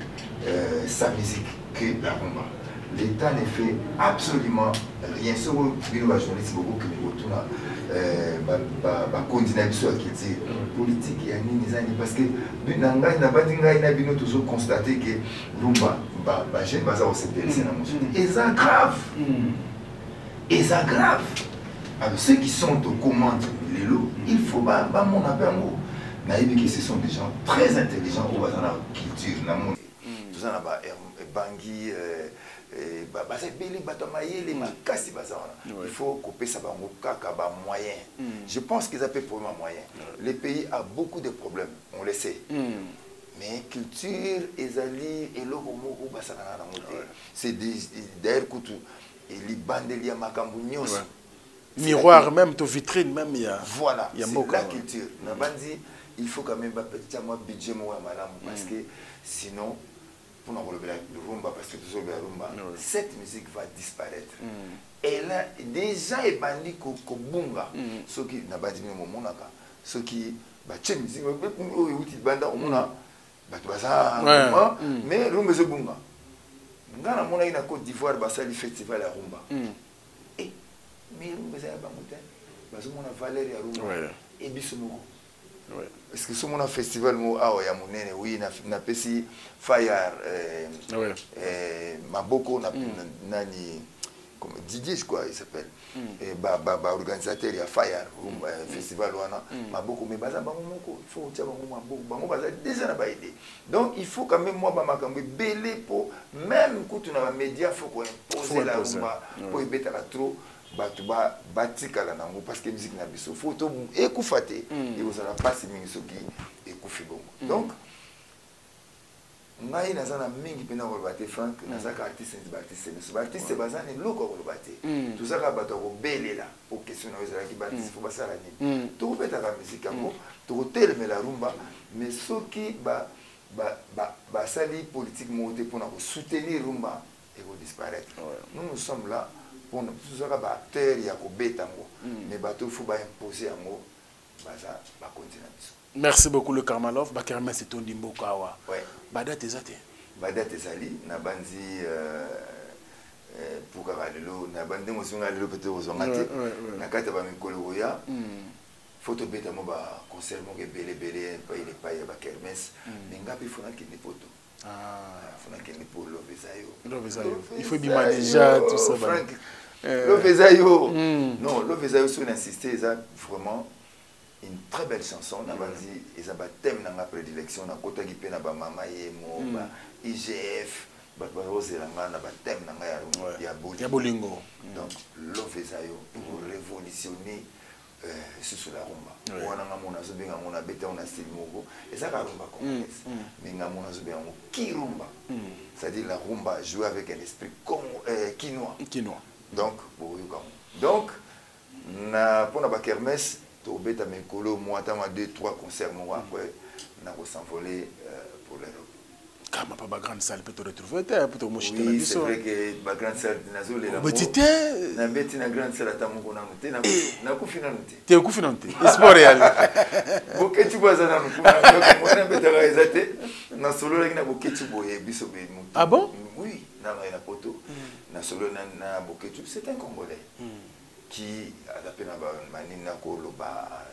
sa musique que la rumba. L'État ne fait absolument rien. Ce que nous avons beaucoup que nous avons continué à dire politique parce que nous avons toujours constaté que rumba, les jeunes vont s'intéresser à la et ça grave. Et ça grave. Alors ceux qui sont aux commandes, les lots, il faut pas mon appel à moi. Que ce sont des gens très intelligents au dans la culture. Tout ça, Bangui. Il faut couper ça par moyen. Je pense qu'ils appellent pour un moyen. Le pays a beaucoup de problèmes, on le sait. Mais culture, ezali, et l'ogomo, c'est d'ailleurs et les bandes de l'Iamakambounios. Miroir même, ton vitrine même, il y a. Voilà, c'est la culture. Il faut quand même un petit budget parce que sinon, pour nous relever le rumba, parce que toujours le rumba, cette musique va disparaître. Et là, déjà, il bandit Kobunga, ceux qui n'ont pas dit Monaka, ceux qui battent musique, mais rumba c'est bunga. Ngana mona ina Côte d'Ivoire, basali festival à rumba. Et mais rumba c'est bangote, baso mona valeur ya rumba. Et bisumoko. Est-ce que ce mon festival mo awa ya monene oui na pesi fire maboko na nani comme Didier, je crois, il s'appelle. Et organisateur, il y a Fire, festival, Maboko, mais Baza Bamoko, il faut dire Maboko, Baza déjà n'a pas aidé. Donc il faut quand même, moi, Bamakambe, belé pour, même quand on a un média, il faut qu'on impose la rumba, pour y mettre la trop. Batuba batikala nango parce que musique na biso photo ekufate et vous allez passer mingisoki ekufi bongo donc ngai nazana mingi pena ko baté Frank nazaka artiste c'est bazane loko ko baté tout ça ka bato ko belela au question na wezala ki baptiste faut basala ni to beta ka musique yango to teleme la rumba mais soki ba sali politique monté pour soutenir rumba et ko disparaître nous sommes là pour nous acteurs il y a mais bateau faut pas imposer un mot continuer. Merci beaucoup le Karmalov Bakermes c'est ton dimbo kawa ouais bada tezate ezali na banzi pour karalelo na bande mo sunga lelo peut-être ozongate na kata ba mikolo ya photo beta mo ba concert mo ke belé pa il pas ya Bakermes mais ngapi fona ki ni photo il faut bien déjà tout ça. L'Ovesayo, non, l'Ovesayo, si on insistait, c'est vraiment une très belle chanson. On a dit, ils ont un thème dans ma prédilection. On a côté qui peine à Mama Yemo, IGF, Roselanga, on a un thème dans ma Bolingo. Donc, l'Ovesayo, pour révolutionner sur la rumba. On a bêté, on a style mogo. Et ça, la rumba congolaise. Mais on a qui rumba. C'est-à-dire la rumba joue avec un esprit quinois. Donc, pour la Kermes, tu as mis moi, tu as 2-3 concerts, moi, après, on a s'envolé pour l'Europe. Comment pas ma grande salle peut te retrouver, peut te mocher. Oui, c'est vrai que ma grande salle, la grande salle, tu es confiné. Espoir réel. Ok, tu vois ça, ah bon? Oui, c'est un Congolais qui a la peine à Manina Koloba,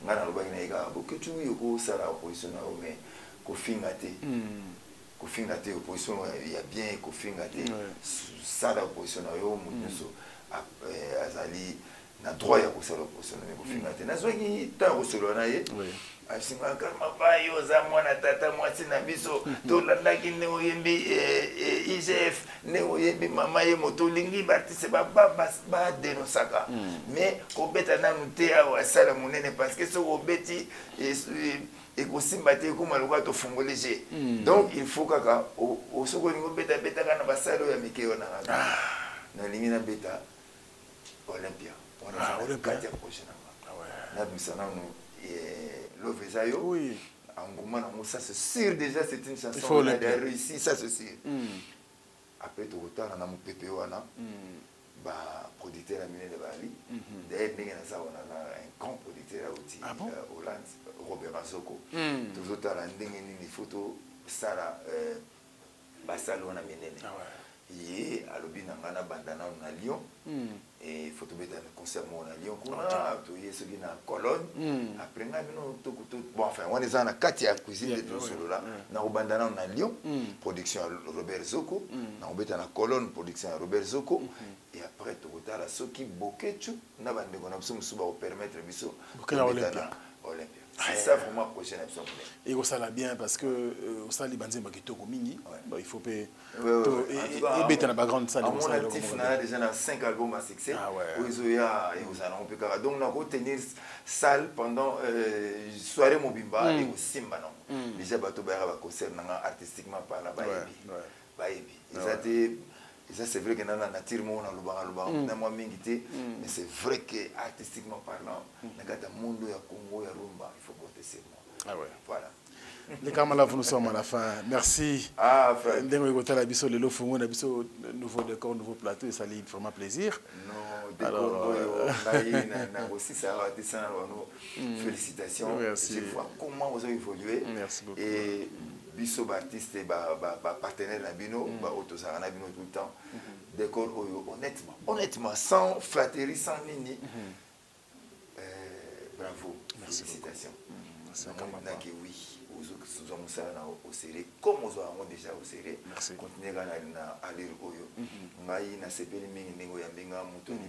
Nana Lobaga, Boketu, Yoko, Sara, opposition, mais Kofingate. Kofingate, opposition, il y a bien Kofingate, Sara, opposition, Azali, na droit ya kusala opposition, mais Kofingate. Nazwaki, tant au Solonaye. Asinga kama bayo za mwana tata mwasi na biso to landaki ne oyembi IGF ne oyembi mama ye moto lingi batise ba denosaka mais ko beta na nute awa sala munene parce que so obeti et ko simbate ko maluka to fongoleje donc il faut kaka o soko ningo beta kana basalo ya mikeo na lingi na beta Olympia Olympia prochaine na bisana no l'Ovesayo, oui. Ça c'est sûr déjà, c'est une chanson qui a réussi, ça c'est sûr. Après tout le temps, on a mon PPO, producteur à Miné de Bali. D'ailleurs, on a un grand producteur à Hollande, Robert Azoko. Tout le temps, on a des photos, Sarah, Bassalo, on a Miné. Et à l'objet d'un bandana à Lyon et photo bête un concert à Lyon qu'on a ce qui na colonne après bon enfin on est en a quatre à cuisine de tout solo là na bandana à Lyon production Robert Zoko na bête na colonne production Robert Zoko et après tout la ce qui boketu na bande qu'on a besoin de permettre biso Olympia. C'est ça vraiment prochaine option. Et ça l'a bien parce que ça les bandes qui mini il faut payer et bête na grande salle mon actif na déjà 5 albums à succès ozoya et aux allons peut donc on a retenir salle pendant soirée mobimba et au simba non déjà bato ba concert artistiquement par là baebi ça c'est vrai que dans la nature on a le moi mingité mais c'est vrai que artistiquement parlant dans le monde ya Congo ya rumba il faut porter ces mots voilà. Les Karmalov, nous sommes à la fin. Merci. Ah, frère. Nouveau décor, nouveau plateau, et ça lui fait vraiment plaisir. Non, décor, aussi ça a été ça. Félicitations. Merci. Je vois comment vous avez évolué. Merci beaucoup. Et Bisso Baptiste et partenaire Nabino, Autosara Nabino tout le temps. Décor, honnêtement, sans flatterie, sans nini. Bravo. Félicitations. oui. Aux au serré comme aux ont déjà au serré. Continuer à aller au yo. Ngai na sepeli mingi ningo ya mbinga mutoni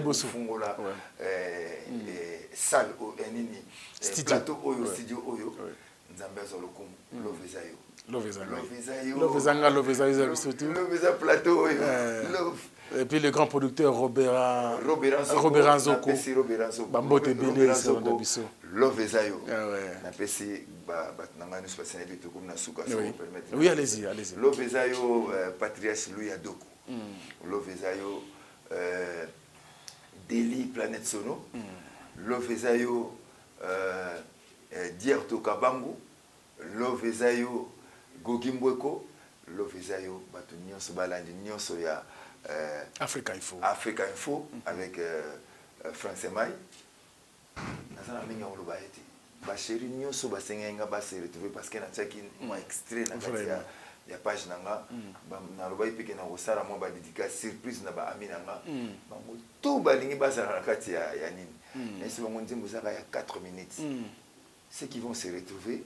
busu. Fungola salle au enini plateau oyo studio oyo. Nzambe zo lokum lovezayo. Loveza plateau oyo. Et puis le grand producteur Robert Nzoko. Bambote Bélé Biso. Lovezayo. Na pesi batnanga nous passer bitu comme na suka ça vous permettre. Oui, allez-y. Lovezayo Patrice Louis Adoko. Lovezayo Deli Planète Sono. Lovezayo Dierto Kabangu. Lovezayo Gogimbweko. Lovezayo batu nyonso balandi nyonso ya Africa Info avec Franck Semai. Nazana minga oloba eti ba chéri nyonso ba sengenga ba se retrouver parce que na tsaki moi extrait na kati ya page nanga na loba ipeke na osara mo ba dédicace surprise na ba ami nanga bango tout ba lingi ba sala na kati ya nini et si bango nzimbo zaka ya 4 minutes ceux qui vont se retrouver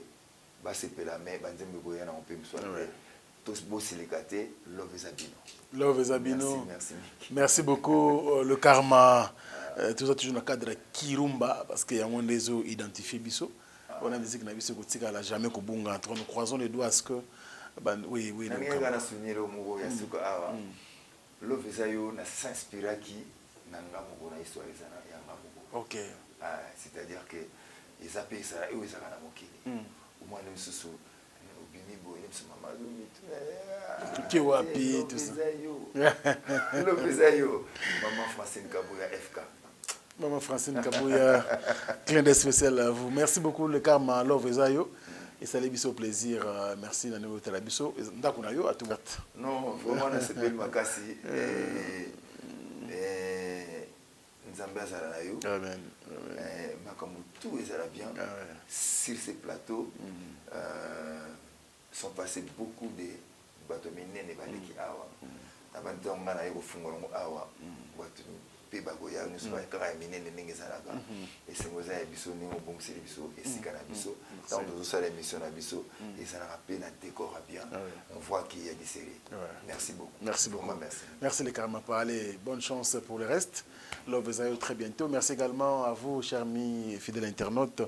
ba se pelame ba nzimbo boya na opé mso tous beaux silicatés Love Zabino. Merci beaucoup le karma. Tout ça toujours dans le cadre de Kirumba parce qu'il y a un des eaux identifiés biso. On a dit que Nabiso Kotika n'a jamais Kobunga. Nous croisons les doigts à ce que oui. Love Zayo n'a s'inspiré qui n'a pas mon histoire ok. C'est-à-dire que les appels ça et ils ont moqué. Au moins nous se sous qui wapi tout ça. Love Zayo. Maman Francine Kabouya FK. Maman Francine Kabouya, clin d'œil spécial à vous. Merci beaucoup le karma Love Zayo. Et ça les biso plaisir. Merci Nano Telabiso. Ndakunayo à tout. Non, vraiment c'est belle makasi. Nzambe azala na yo. Amen. Makamu tout ezala bien. Sur ces plateaux sont passés beaucoup de bateaux minene baleki awa. Abantu ngana yeko fungolongo awa. Watu pe bagoya nous sommes kaka minene ndenge zalaka. Et c'est ngoza ya biso ni bon c'est biso et sikana biso. Tant de ça l'émission na biso et ça rappelle un décor bien. On voit qu'il y a des séries. Merci beaucoup. Merci beaucoup. Merci les karma allez, bonne chance pour le reste. Love Zayo très bientôt. Merci également à vous chers amis et fidèles internautes.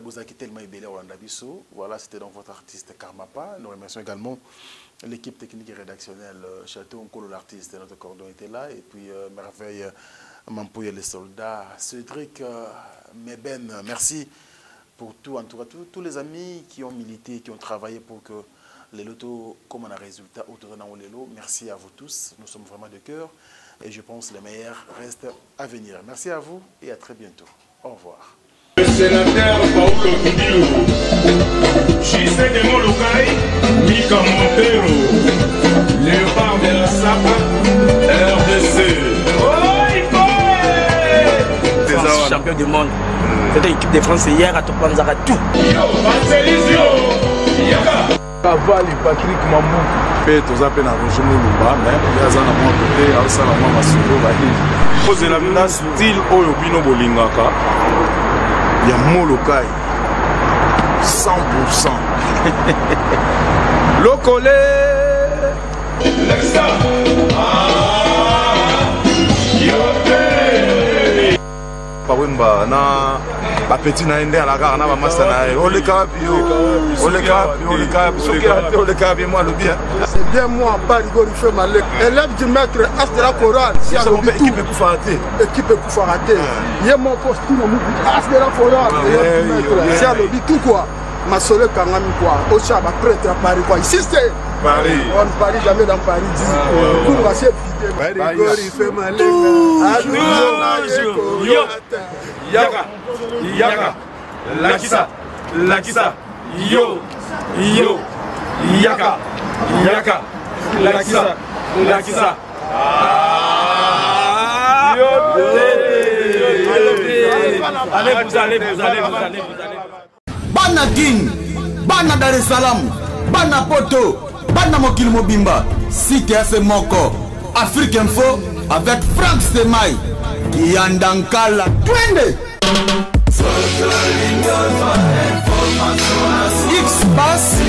Vous avez tellement ébélé au Landabiso. Voilà, c'était donc votre artiste Karmapa. Nous remercions également l'équipe technique et rédactionnelle. Château Nkolo, l'artiste, notre cordon était là. Et puis, Merveille, Mampouille, les soldats. Cédric Meben, merci pour tout. En tout cas, tous les amis qui ont milité, qui ont travaillé pour que les lotos, comme on a résultat autour de Naolelo. Merci à vous tous. Nous sommes vraiment de cœur. Et je pense que les meilleurs restent à venir. Merci à vous et à très bientôt. Au revoir. Le sénateur Paulo Kidilu, Gisèle de Molokai, Mika Montero, Léopard de la Sapa, RDC. France, champion du monde. C'était l'équipe de France hier à Topanzara tout. Yo, Marcelisio, Yaka. Cavali, Patrick Mamou. Pe toza pe na régime Lumba, mais yaza na mwa côté, alsa na mwa masolo ba hi. Pose la mina style oyo bino bolingaka. Ya Molokai 100%. Lokole Lexa. Pawemba na ba petit na ende ala ka na ba masa na ole ka bio soki moi le bien c'est bien moi Bari Gorifé Malek élève du maître as de la chorale si à l'équipe Koufarate il y a mon poste no mu as de la chorale si à l'obi tout quoi ma sole kangami quoi au chaba prêtre à Paris quoi ici c'est Paris on ne parie jamais dans Paris dit pour passer vite Bari Gorifé Malek yo Yaka, Yaka, Lakisa, yo, Yaka, Lakisa. Allez. Bana Guine, Bana Dar es Salaam, Bana Poto, Bana Mokil Mobimba, CTF Moko, Afrique Info avec Franck Semai. Yandankala twende X-Bass